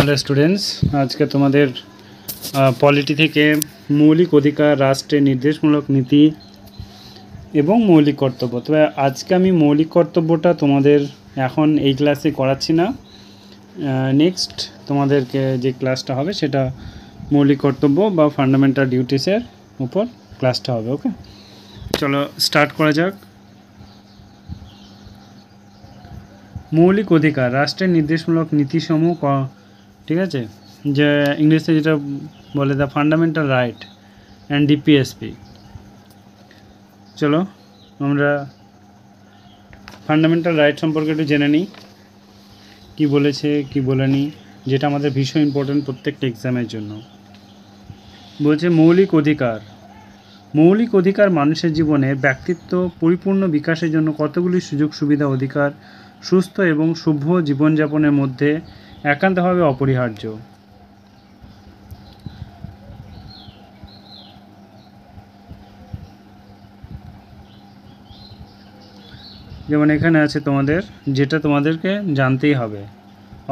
Hello students, আজকে তোমাদের polity থেকে মৌলিক অধিকার, রাষ্ট্রের নির্দেশমূলক নীতি এবং মৌলিক কর্তব্য। তবে আজকে আমি মৌলিক কর্তব্যটা তোমাদের এখন এই ক্লাসে করাচ্ছি না। নেক্সট তোমাদেরকে যে ক্লাসটা হবে সেটা মৌলিক কর্তব্য বা ফান্ডামেন্টাল ডিউটিসের উপর ক্লাসটা হবে। ওকে, চলো স্টার্ট করা যাক। মৌলিক অধিকার, রাষ্ট্রের নির্দেশমূলক নীতিসমূহ, ঠিক আছে, যে ইংলিশে যেটা বলে the fundamental right and DPSP. চলো আমরা ফান্ডামেন্টাল রাইট সম্পর্কে একটু জেনে নিই, কী বলেছে কী বলেনি, যেটা আমাদের ভীষণ ইম্পর্টেন্ট প্রত্যেকটা এক্সামের জন্য। বলছে মৌলিক অধিকার। মৌলিক অধিকার মানুষের জীবনে ব্যক্তিত্ব পরিপূর্ণ বিকাশের জন্য কতগুলি সুযোগ সুবিধা অধিকার সুস্থ এবং শুভ জীবনযাপনের মধ্যে একান্তভাবে অপরিহার্য। যেমন এখানে আছে তোমাদের, যেটা তোমাদেরকে জানতেই হবে।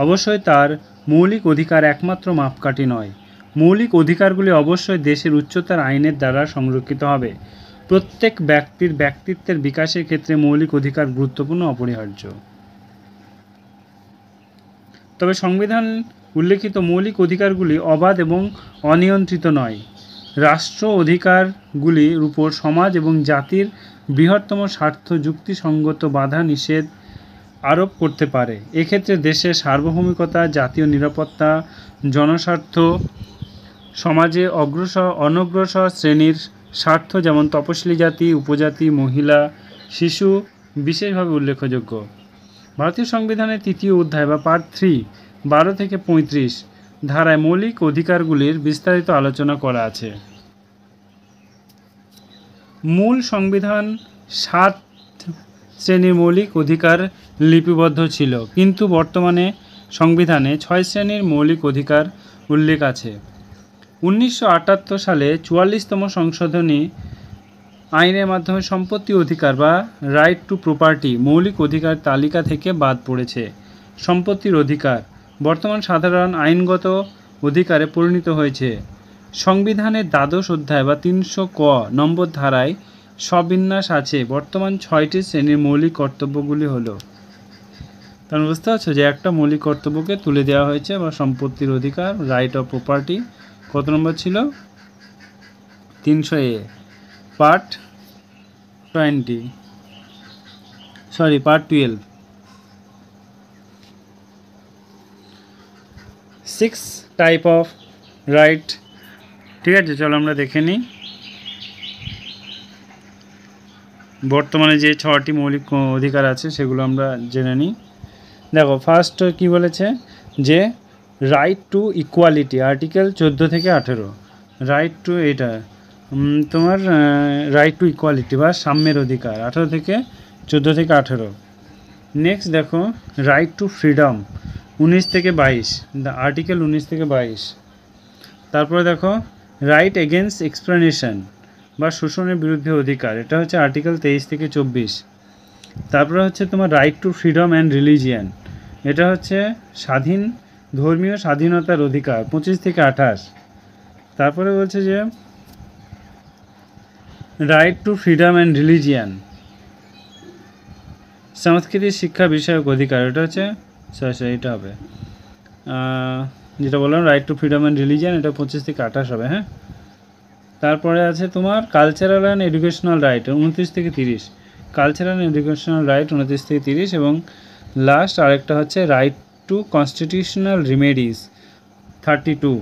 অবশ্যই তার মৌলিক অধিকার একমাত্র মাপকাঠি নয়। মৌলিক অধিকারগুলি অবশ্যই দেশের উচ্চতর আইনের দ্বারা সংরক্ষিত হবে। প্রত্যেক ব্যক্তির ব্যক্তিত্বের বিকাশের ক্ষেত্রে মৌলিক অধিকার গুরুত্বপূর্ণ, অপরিহার্য। তবে সংবিধান উল্লেখিত মৌলিক অধিকারগুলি অবাধ এবং অনিয়ন্ত্রিত নয়। রাষ্ট্র অধিকারগুলির উপর সমাজ এবং জাতির বৃহত্তম স্বার্থ যুক্তিসঙ্গত বাধা নিষেধ আরোপ করতে পারে। এক্ষেত্রে দেশের সার্বভৌমিকতা, জাতীয় নিরাপত্তা, জনস্বার্থ, সমাজে অনগ্রসর শ্রেণীর স্বার্থ যেমন তপশিলি জাতি, উপজাতি, মহিলা, শিশু বিশেষভাবে উল্লেখযোগ্য। ভারতীয় সংবিধানের 3য় অধ্যায় বা পার্ট 3 12 থেকে 35 ধারায় মৌলিক অধিকারগুলির বিস্তারিত আলোচনা করা আছে। মূল সংবিধান 7 শ্রেণীর মৌলিক অধিকার লিপিবদ্ধ ছিল, কিন্তু বর্তমানে সংবিধানে 6 শ্রেণীর মৌলিক অধিকার উল্লেখ আছে। 1978 সালে 44তম সংশোধনী আইনের মাধ্যমে সম্পত্তি অধিকার বা রাইট টু প্রপার্টি মৌলিক অধিকার তালিকা থেকে বাদ পড়েছে। সম্পত্তির অধিকার বর্তমান সাধারণ আইনগত অধিকারে পরিণত হয়েছে। সংবিধানের 12 অধ্যায় বা 300 ক নম্বর ধারায় সবিন্যাস আছে বর্তমান 6টি শ্রেণীর মৌলিক কর্তব্যগুলি হলো। তাহলে বুঝতে পারছো যে একটা মৌলিক কর্তব্যকে তুলে দেওয়া হয়েছে, বা সম্পত্তির অধিকার, রাইট অফ প্রপার্টি। কত নম্বর ছিল? 300 এ, পার্ট 12। 6 type of right. ঠিক আছে, চলো আমরা দেখে নিই বর্তমানে যে 6টি মৌলিক অধিকার আছে সেগুলো আমরা জেনে নিই। দেখো, ফার্স্ট কি বলেছে, যে রাইট টু ইকুয়ালিটি, আর্টিকেল 14 থেকে 18। রাইট টু, এটা তোমার রাইট টু ইকুয়ালিটি বা সাম্যের অধিকার 18 থেকে 14 থেকে 18। নেক্সট দেখো, রাইট টু ফ্রিডম 19 থেকে 22, আর্টিকেল 19 থেকে 22। তারপরে দেখো, রাইট এগেনস্ট এক্সপ্লানেশন বা শোষণের বিরুদ্ধে অধিকার, এটা হচ্ছে আর্টিকেল 23 থেকে 24। তারপরে হচ্ছে তোমার right to freedom and religion, এটা হচ্ছে ধর্মীয় স্বাধীনতার অধিকার 25 থেকে 28। তারপরে বলছে যে right to freedom and religion, সংস্কৃতি শিক্ষা বিষয়ক অধিকার, এটা হচ্ছে এটা হবে যেটা বললাম right to freedom and religion, এটা 25 থেকে 28 হবে। হ্যাঁ, তারপরে আছে তোমার কালচারাল অ্যান্ড এডুকেশনাল রাইট 29 থেকে 30। কালচারাল অ্যান্ড এডুকেশনাল রাইট 29 থেকে 30। এবং লাস্ট আরেকটা হচ্ছে রাইট টু কনস্টিটিউশনাল রিমেডিস 32।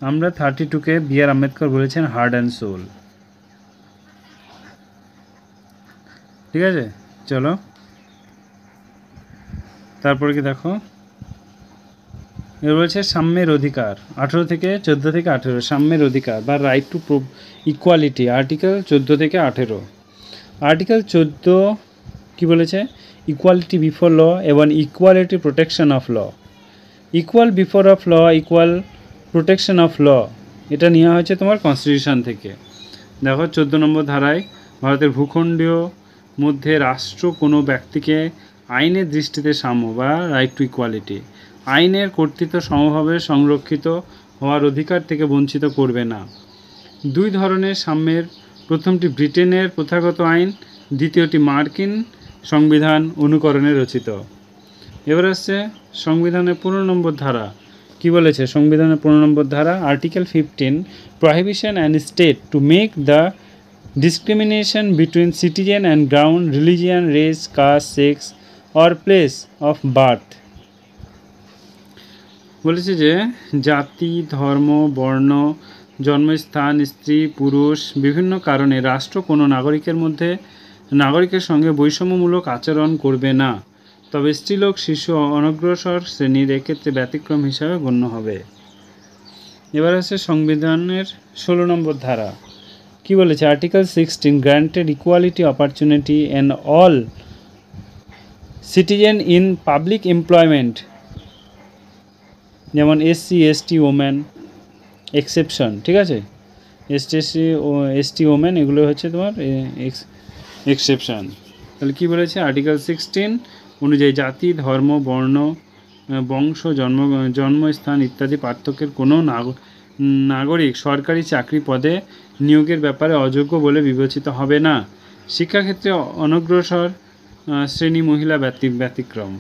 আমরা 32কে বি.আর. আম্বেদকর বলেছেন হার্ট অ্যান্ড সোল। ঠিক আছে, চলো তারপরে কি দেখো, এর বলছে সাম্যের অধিকার 18 থেকে 14 থেকে 18। সাম্যের অধিকার বা রাইট টু ইকুয়ালিটি, আর্টিকেল 14 থেকে 18। আর্টিকেল 14 কি বলেছে, ইকুয়ালিটি বিফোর ল এবং equality protection of law. Equal before of law, equal protection of law, এটা নেওয়া হয়েছে তোমার কনস্টিটিউশন থেকে। দেখো 14 নম্বর ধারায়, ভারতের ভূখণ্ডীয় মধ্যে রাষ্ট্র কোনো ব্যক্তিকে আইনের দৃষ্টিতে সাম্য বা রাইট টু ইকুয়ালিটি আইনের কর্তৃত্ব সমভাবে সংরক্ষিত হওয়ার অধিকার থেকে বঞ্চিত করবে না। দুই ধরনের সাম্যের, প্রথমটি ব্রিটেনের প্রথাগত আইন, দ্বিতীয়টি মার্কিন সংবিধান অনুকরণে রচিত। এবার আসছে সংবিধানের 15 নম্বর ধারা। কি বলেছে সংবিধানের 15 নম্বর ধারা? Article 15 prohibition and state to make the discrimination between citizen and ground religion race caste sex or place of birth. বলেছে যে জাতি, ধর্ম, বর্ণ, জন্মস্থান, স্ত্রী, পুরুষ বিভিন্ন কারণে রাষ্ট্র কোনো নাগরিকের সঙ্গে বৈষম্যমূলক আচরণ করবে না, তবে স্ত্রীলোক, শিশু, অনগ্রসর শ্রেণীর এক্ষেত্রে ব্যতিক্রম হিসাবে গণ্য হবে। এবার আছে সংবিধানের 16 নম্বর ধারা। কি বলেছে? Article 16 granted equality opportunity and all citizen in public employment, যেমন এসসি, এসটি, ওমেন এক্সেপশন, ঠিক আছে? এসটি, ওমেন এগুলো হচ্ছে তোমার এক্সেপশন। তাহলে কি বলেছে? আর্টিকেল 16 অনুযায়ী জাতি, ধর্ম, বর্ণ, বংশ, জন্মস্থান ইত্যাদি পার্থক্যের কোনো নাগরিক সরকারি চাকরি পদে নিয়োগের ব্যাপারে অযোগ্য বলে বিবেচিত হবে না। শিক্ষাক্ষেত্রে অনগ্রসর শ্রেণী মহিলা ব্যতিক্রম।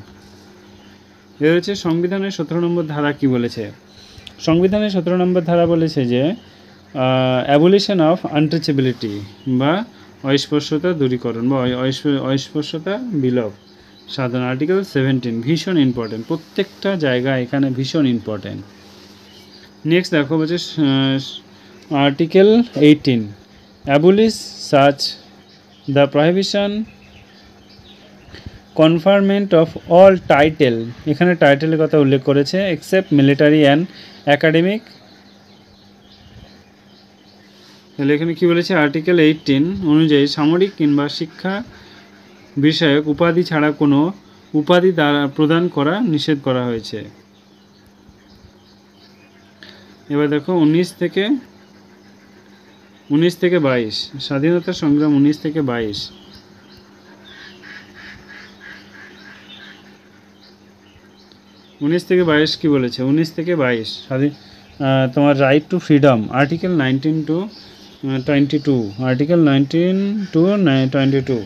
এ হচ্ছে সংবিধানের 17 নম্বর ধারা। কি বলেছে? সংবিধানের 17 নম্বর ধারা বলেছে যে অ্যাবলিশন অফ আনটাচেবিলিটি বা অস্পৃশ্যতা দূরীকরণ বা অস্পৃশ্যতা বিলোপ সাধন। আর্টিকেল 17 ভীষণ ইম্পর্টেন্ট, প্রত্যেকটা জায়গায় এখানে ভীষণ ইম্পর্টেন্ট। নেক্সট দেখো বলছে article 18 abolish such the prohibition conferment of all title, এখানে টাইটেলের কথা উল্লেখ করেছে, এক্সেপ্ট মিলিটারি অ্যান্ড একাডেমিক। তাহলে এখানে কী বলেছে? আর্টিকেল 18 অনুযায়ী সামরিক কিংবা শিক্ষা বিষয়ক উপাধি ছাড়া কোনো উপাধি দ্বারা প্রদান করা নিষেধ করা হয়েছে। এবার দেখো 19 থেকে 22 স্বাধীনতা সংগ্রাম 19 থেকে 22। উনিশ থেকে 22 কি বলেছে? 19 থেকে 22 তোমার right to freedom, article 19 to 22, article 19 to 22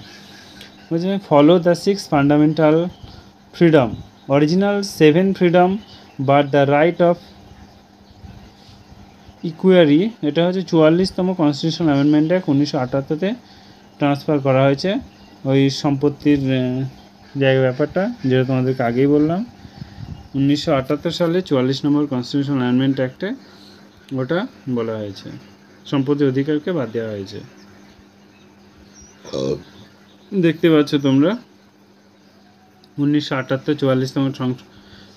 বলছে follow the 6 fundamental freedom, original 7 freedom but the right of acquire. এটা হচ্ছে 44তম কনস্টিটিউশনাল অ্যামেন্ডমেন্ট অ্যাক্ট 1978-তে ট্রান্সফার করা হয়েছে। ওই সম্পত্তির জায়গা ব্যাপারটা যেটা তোমাদেরকে আগেই বললাম, 1978 সালে 44 নম্বর কনস্টিটিউশনাল অ্যামেন্ডমেন্ট অ্যাক্টে ওটা বলা হয়েছে, সম্পত্তির অধিকারকে বাদ দেওয়া হয়েছে। দেখতে পাচ্ছ তোমরা 1978 44তম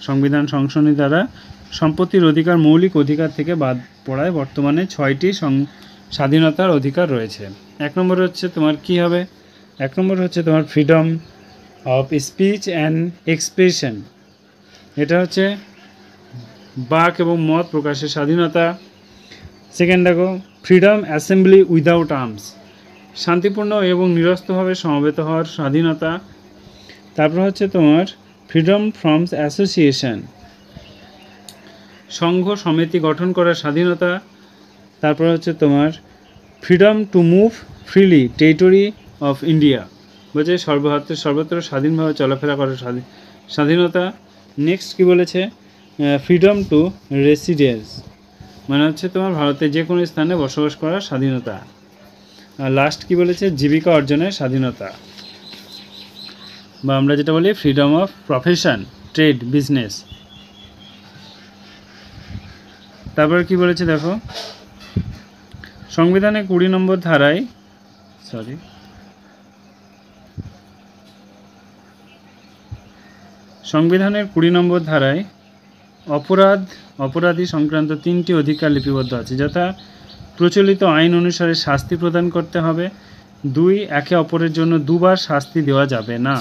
সংবিধান সংশোধনী দ্বারা সম্পত্তির অধিকার মৌলিক অধিকার থেকে বাদ পড়ায় বর্তমানে 6টি স্বাধীনতার অধিকার রয়েছে। 1 নম্বর হচ্ছে তোমার কি হবে? 1 নম্বর হচ্ছে তোমার freedom of speech and expression, এটা হচ্ছে বাক এবং মত প্রকাশের স্বাধীনতা। সেকেন্ড দেখো ফ্রিডম অ্যাসেম্বলি উইদাউট আর্মস, শান্তিপূর্ণ এবং নিরস্ত্রভাবে সমবেত হওয়ার স্বাধীনতা। তারপর হচ্ছে তোমার ফ্রিডম ফ্রম অ্যাসোসিয়েশন, সংঘ সমিতি গঠন করার স্বাধীনতা। তারপর হচ্ছে তোমার freedom to move freely territory of India, বলছে সর্বত্র স্বাধীনভাবে চলাফেরা করার স্বাধীনতা। নেক্সট কি বলেছে? ফ্রিডম টু রেসিডেন্স, মানে হচ্ছে তোমার ভারতের যে কোনো স্থানে বসবাস করার স্বাধীনতা। আর লাস্ট কি বলেছে? জীবিকা অর্জনের স্বাধীনতা, বা আমরা যেটা বলি freedom of profession, trade, business. তারপর কি বলেছে দেখো সংবিধানের 20 নম্বর ধারায় সংবিধানের 20 নম্বর ধারায় অপরাধী সংক্রান্ত 3টি অধিকার লিপিবদ্ধ আছে, যথা প্রচলিত আইন অনুসারে শাস্তি প্রদান করতে হবে, 2 একে অপরের জন্য 2 বার শাস্তি দেওয়া যাবে না,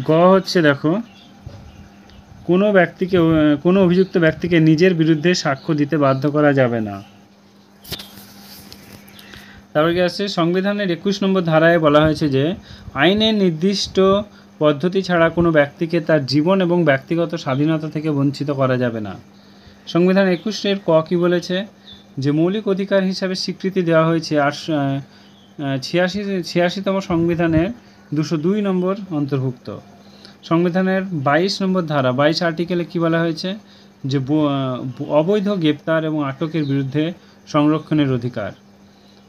গ হচ্ছে দেখো কোনো অভিযুক্ত ব্যক্তিকে নিজের বিরুদ্ধে সাক্ষ্য দিতে বাধ্য করা যাবে না। তারপর কি আছে, সংবিধানের 21 নম্বর ধারায় বলা হয়েছে যে আইনের নির্দিষ্ট পদ্ধতি ছাড়া কোনো ব্যক্তিকে তার জীবন এবং ব্যক্তিগত স্বাধীনতা থেকে বঞ্চিত করা যাবে না। সংবিধান 21-এর ক কী বলেছে, যে মৌলিক অধিকার হিসাবে স্বীকৃতি দেওয়া হয়েছে 86তম সংবিধানের 202 নম্বর অন্তর্ভুক্ত। সংবিধানের 22 নম্বর ধারা 22 আর্টিকেলে কী বলা হয়েছে, যে অবৈধ গ্রেপ্তার এবং আটকের বিরুদ্ধে সংরক্ষণের অধিকার।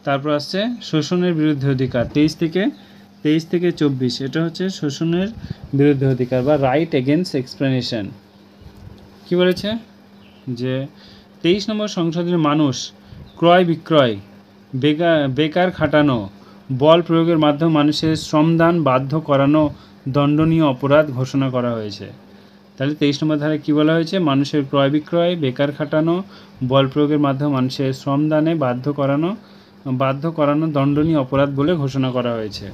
তারপর আসছে শোষণের বিরুদ্ধে অধিকার 23 থেকে 24, এটা হচ্ছে শোষণের বিরুদ্ধে অধিকার বা রাইট এগেনস্ট এক্সপ্লেনেশন। কী বলেছে, যে 23 নম্বর সংশোধনের মানুষ ক্রয় বিক্রয়, বেকার খাটানো, বল প্রয়োগের মাধ্যমে মানুষের শ্রমদান বাধ্য করানো দণ্ডনীয় অপরাধ ঘোষণা করা হয়েছে। তাহলে 23 নম্বর ধারায় কী বলা হয়েছে, মানুষের ক্রয় বিক্রয়, বেকার খাটানো, বল প্রয়োগের মাধ্যমে মানুষের শ্রমদানে বাধ্য করানো দণ্ডনীয় অপরাধ বলে ঘোষণা করা হয়েছে।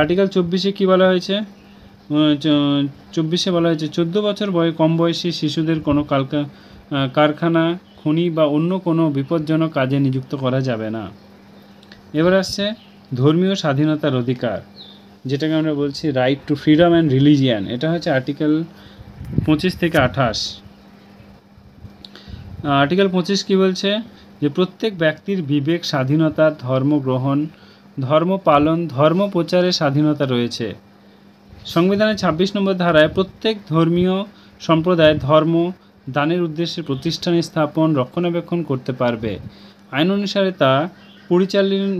আর্টিকেল 24-এ কী বলা হয়েছে, 24-এ বলা হয়েছে 14 বছর কম বয়সী শিশুদের কোনো কারখানা, খনি বা অন্য কোনো বিপজ্জনক কাজে নিযুক্ত করা যাবে না। এবার আসছে ধর্মীয় স্বাধীনতার অধিকার, যেটাকে আমরা বলছি right to freedom and religion. এটা হচ্ছে আর্টিকেল 25 থেকে 28। আর্টিকেল 25 কী বলছে, যে প্রত্যেক ব্যক্তির বিবেক স্বাধীনতা, ধর্ম গ্রহণ, ধর্ম পালন, ধর্ম প্রচারের স্বাধীনতা রয়েছে। সংবিধানের 26 নম্বর ধারায় প্রত্যেক ধর্মীয় সম্প্রদায় ধর্ম দানের উদ্দেশ্যে প্রতিষ্ঠান স্থাপন, রক্ষণাবেক্ষণ করতে পারবে, আইন অনুসারে তা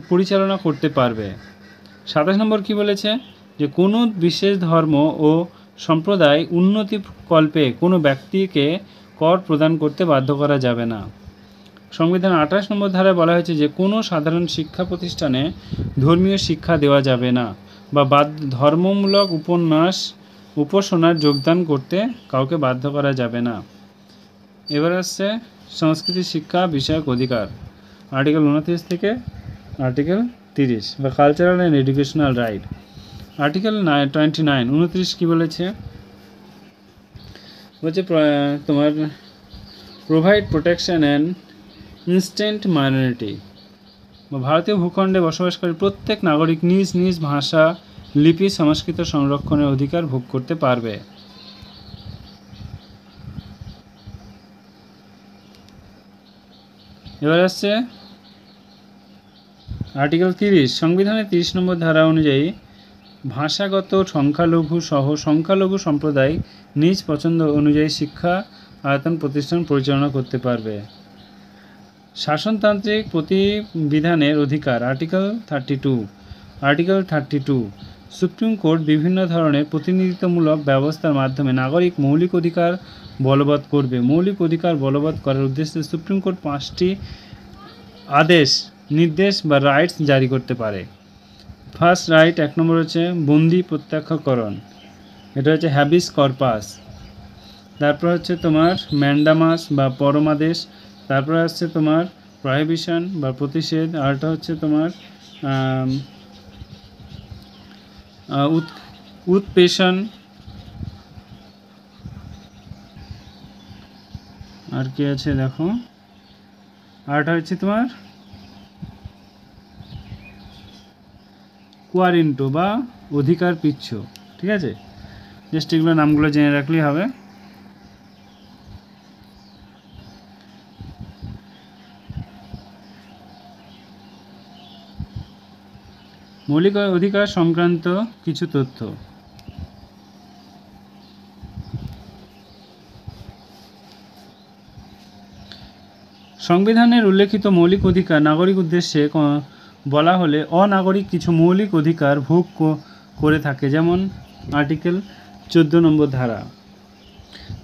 পরিচালনা করতে পারবে। 27 নম্বর কী বলেছে, যে কোনো বিশেষ ধর্ম ও সম্প্রদায় উন্নতি কল্পে কোনো ব্যক্তিকে কর প্রদান করতে বাধ্য করা যাবে না। সংবিধান 28 নম্বর ধারায় বলা হয়েছে যে কোনো সাধারণ শিক্ষা প্রতিষ্ঠানে ধর্মীয় শিক্ষা দেওয়া যাবে না বা ধর্মমূলক উপাসনার যোগদান করতে কাউকে বাধ্য করা যাবে না। এবার আসছে সংস্কৃতি শিক্ষা বিষয়ক অধিকার, আর্টিকেল 29 থেকে আর্টিকেল 30 বা cultural and educational right. Article 29 কী বলেছে, বলছে তোমার provide protection and instant minority, ভারতীয় ভূখণ্ডে বসবাসকারী প্রত্যেক নাগরিক নিজ নিজ ভাষা, লিপি, সংস্কৃত সংরক্ষণের অধিকার ভোগ করতে পারবে। এবার আসছে আর্টিকেল 30। সংবিধানের 30 নম্বর ধারা অনুযায়ী ভাষাগত সংখ্যালঘু সহ সংখ্যালঘু সম্প্রদায় নিজ পছন্দ অনুযায়ী শিক্ষা আয়তন প্রতিষ্ঠান পরিচালনা করতে পারবে। শাসনতান্ত্রিক প্রতিবিধানের অধিকার, আর্টিকেল 32। সুপ্রিম কোর্ট বিভিন্ন ধরনের প্রতিনিধিত্বমূলক ব্যবস্থার মাধ্যমে নাগরিক মৌলিক অধিকার বলবৎ করবে। মৌলিক অধিকার বলবৎ করার উদ্দেশ্যে সুপ্রিম কোর্ট 5টি আদেশ, নির্দেশ বা রাইটস জারি করতে পারে। ফার্স্ট রাইট, 1 নম্বর হচ্ছে বন্দি প্রত্যাখ্যকরণ, এটা হচ্ছে হ্যাবিস কর্পাস। তারপর হচ্ছে তোমার ম্যান্ডামাস বা পরমাদেশ। তারপর হচ্ছে তোমার প্রহিবিশন বা প্রতিষেধ। আরটা হচ্ছে তোমার উৎপেষণ। আর কি আছে দেখো, আরটা হচ্ছে তোমার কোয়ারেন্টো বা অধিকার পিচ্ছু। ঠিক আছে, জাস্ট এগুলো নামগুলো জেনে রাখলেই হবে। মৌলিক অধিকার সংক্রান্ত কিছু তথ্য। সংবিধানের উল্লেখিত মৌলিক অধিকার নাগরিক উদ্দেশ্যে বলা হলে অনাগরিক কিছু মৌলিক অধিকার ভোগ করে থাকে, যেমন আর্টিকেল 14 নম্বর ধারা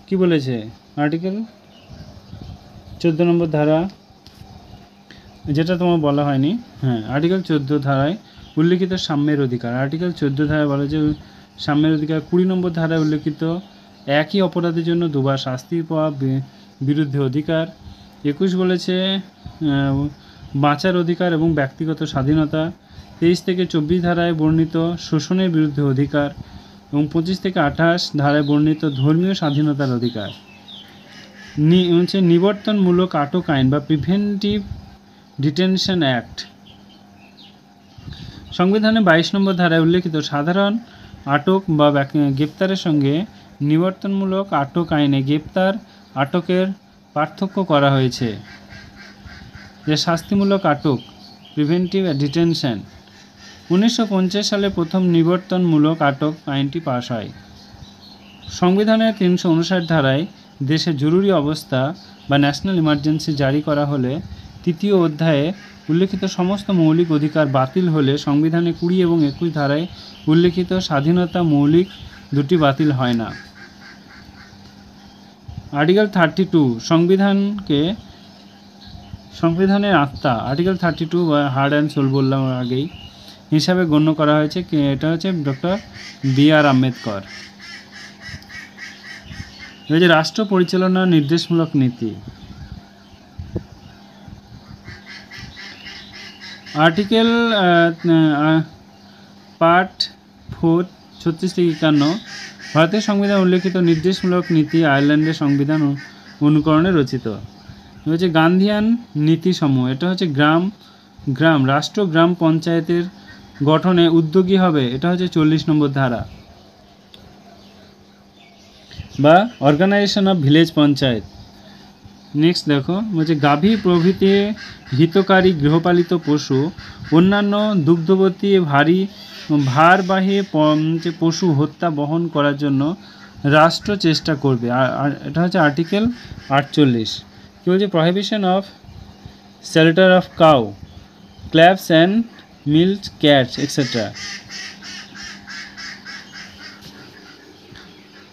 কি বলেছে, আর্টিকেল 14 নম্বর ধারা যেটা তোমার বলা হয়নি, হ্যাঁ, আর্টিকেল 14 ধারায় উল্লেখিত সাম্যের অধিকার। আর্টিকেল 14 ধারায় বলা যে সাম্যের অধিকার। 20 নম্বর ধারায় উল্লেখিত একই অপরাধের জন্য দুবার শাস্তি পাওয়া বিরুদ্ধে অধিকার। 21 বলেছে বাঁচার অধিকার এবং ব্যক্তিগত স্বাধীনতা। 23 থেকে 24 ধারায় বর্ণিত শোষণের বিরুদ্ধে অধিকার এবং 25 থেকে 28 ধারায় বর্ণিত ধর্মীয় স্বাধীনতার অধিকার। নিবর্তনমূলক আটক আইন বা প্রিভেন্টিভ ডিটেনশন অ্যাক্ট সংবিধানের 22 নম্বর ধারায় উল্লেখিত সাধারণ আটক বা গ্রেপ্তারের সঙ্গে নিবর্তনমূলক আটক আইনে গ্রেপ্তার আটকের পার্থক্য করা হয়েছে। যে শাস্তিমূলক আটক প্রিভেন্টিভ ডিটেনশন 1950 সালে প্রথম নিবর্তনমূলক আটক আইনটি পাশ হয়। সংবিধানের 359 ধারায় দেশে জরুরি অবস্থা বা ন্যাশনাল ইমার্জেন্সি জারি করা হলে তৃতীয় অধ্যায়ে উল্লেখিত সমস্ত মৌলিক অধিকার বাতিল হলে সংবিধানে 20 এবং 21 ধারায় উল্লেখিত স্বাধীনতা মৌলিক দুটি বাতিল হয় না। আর্টিকেল 32 সংবিধানের আত্মা আর্টিকেল 32 বা হার্ট অ্যান্ড সোল বললাম আগেই হিসাবে গণ্য করা হয়েছে। এটা হচ্ছে ডক্টর বি.আর. আম্বেদকর। এই যে রাষ্ট্র পরিচালনা নির্দেশমূলক নীতি আর্টিকেল পার্ট 4 36 থেকে 51 ভারতের সংবিধান উল্লেখিত নির্দেশমূলক নীতি আয়ারল্যান্ডের সংবিধান অনুকরণে রচিত। হচ্ছে গান্ধিয়ান নীতিসমূহ এটা হচ্ছে গ্রাম রাষ্ট্র গ্রাম পঞ্চায়েতের গঠনে উদ্যোগী হবে, এটা হচ্ছে 40 নম্বর ধারা, বা organisation of village panchayat. Next দেখো বলছে গাভী প্রভৃতি হিতকারী গৃহপালিত পশু অন্যান্য দুগ্ধবতী ভারবাহী পশু হত্যা বহন করার জন্য রাষ্ট্র চেষ্টা করবে। আর এটা হচ্ছে আর্টিকেল 48। কি বলছে prohibition of slaughter of cow calves and milk cattle etcetera.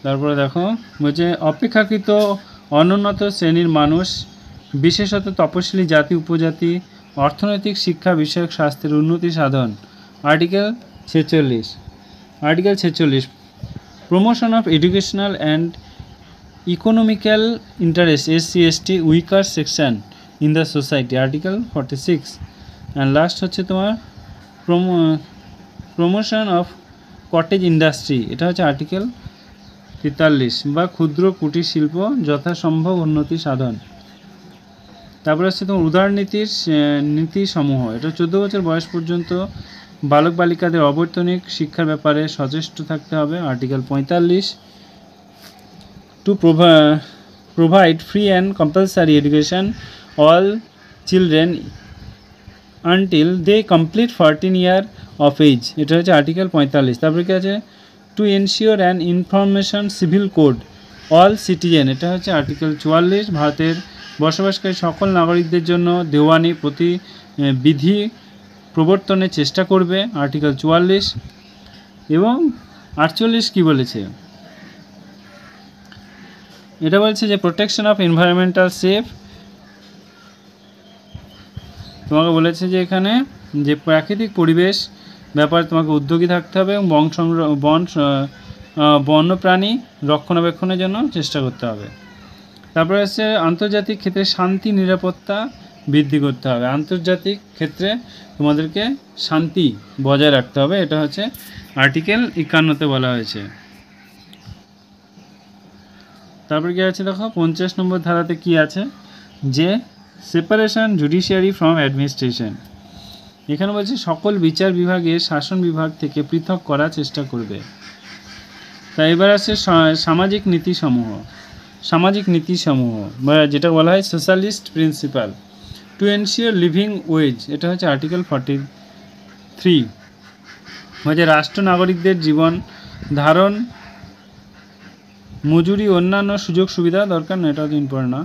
তারপরে দেখো বলছে অপেক্ষাকৃত অনুন্নত শ্রেণীর মানুষ বিশেষত তপশিলি জাতি উপজাতি অর্থনৈতিক শিক্ষা বিষয়ক স্বাস্থ্যের উন্নতি সাধন। Article 46 promotion of educational and economical interest SC/ST weaker section in the society. Article 46 and last হচ্ছে তোমার প্রমোশন অফ কটেজ ইন্ডাস্ট্রি, এটা হচ্ছে আর্টিকেল 43 বা ক্ষুদ্র কুটির শিল্প যথাসম্ভব উন্নতি সাধন। তারপরে হচ্ছে তোমার উদারনীতির নীতিসমূহ, এটা 14 বছর বয়স পর্যন্ত বালক বালিকাদের অবৈতনিক শিক্ষার ব্যাপারে সচেষ্ট থাকতে হবে। Article 45 to provide free and compulsory education all children until they complete 14 year of age, এটা হচ্ছে আর্টিকেল 45। তারপরে কি আছে to ensure an information civil code all citizen, এটা হচ্ছে আর্টিকেল 44। ভারতের বসবাসকারী সকল নাগরিকদের জন্য দেওয়ানি বিধি প্রবর্তনের চেষ্টা করবে। আর্টিকেল 44 এবং 48 কি বলেছে, এটা বলছে যে প্রোটেকশন অফ এনভায়রনমেন্টাল সেফ, তোমাকে বলেছে যে এখানে যে প্রাকৃতিক পরিবেশ ব্যাপারে তোমাকে উদ্যোগী থাকতে হবে এবং বন্যপ্রাণী রক্ষণাবেক্ষণের জন্য চেষ্টা করতে হবে। তারপরে হচ্ছে আন্তর্জাতিক ক্ষেত্রে শান্তি নিরাপত্তা বৃদ্ধি করতে হবে, আন্তর্জাতিক ক্ষেত্রে তোমাদেরকে শান্তি বজায় রাখতে হবে, এটা হচ্ছে আর্টিকেল 51-তে বলা হয়েছে। তারপরে কি আছে দেখো 50 নম্বর ধারাতে কি আছে যে সেপারেশন জুডিশিয়ারি ফ্রম অ্যাডমিনিস্ট্রেশন, এখানে বলছে সকল বিচার বিভাগের শাসন বিভাগ থেকে পৃথক করার চেষ্টা করবে। তাই এবার আছে সামাজিক নীতিসমূহ বা যেটা বলা হয় socialist principal to ensure living wedge, এটা হচ্ছে আর্টিকেল 43। হচ্ছে রাষ্ট্র নাগরিকদের জীবন ধারণ মজুরি অন্যান্য সুযোগ সুবিধা দরকার না, এটা তো ইম্পর্টেন্ট না।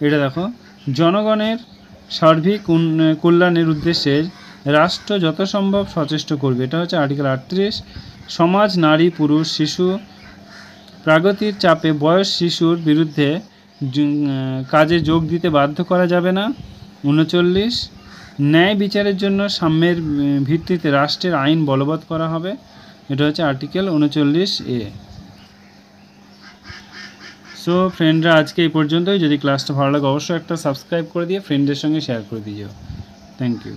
এটা দেখো জনগণের সার্বিক কল্যাণের উদ্দেশ্যে রাষ্ট্র যত সম্ভব সচেষ্ট করবে, এটা হচ্ছে আর্টিকেল 38। সমাজ নারী পুরুষ শিশু প্রাগতির চাপে বয়স শিশুর বিরুদ্ধে কাজে যোগ দিতে বাধ্য করা যাবে না। 39 ন্যায় বিচারের জন্য সাম্যের ভিত্তিতে রাষ্ট্রের আইন বলবৎ করা হবে, এটা হচ্ছে আর্টিকেল 39A। সো ফ্রেন্ডরা আজকে এই পর্যন্তই। যদি ক্লাসটা ভালো লাগে অবশ্যই একটা সাবস্ক্রাইব করে দিয়ে ফ্রেন্ডদের সঙ্গে শেয়ার করে দিও। Thank you.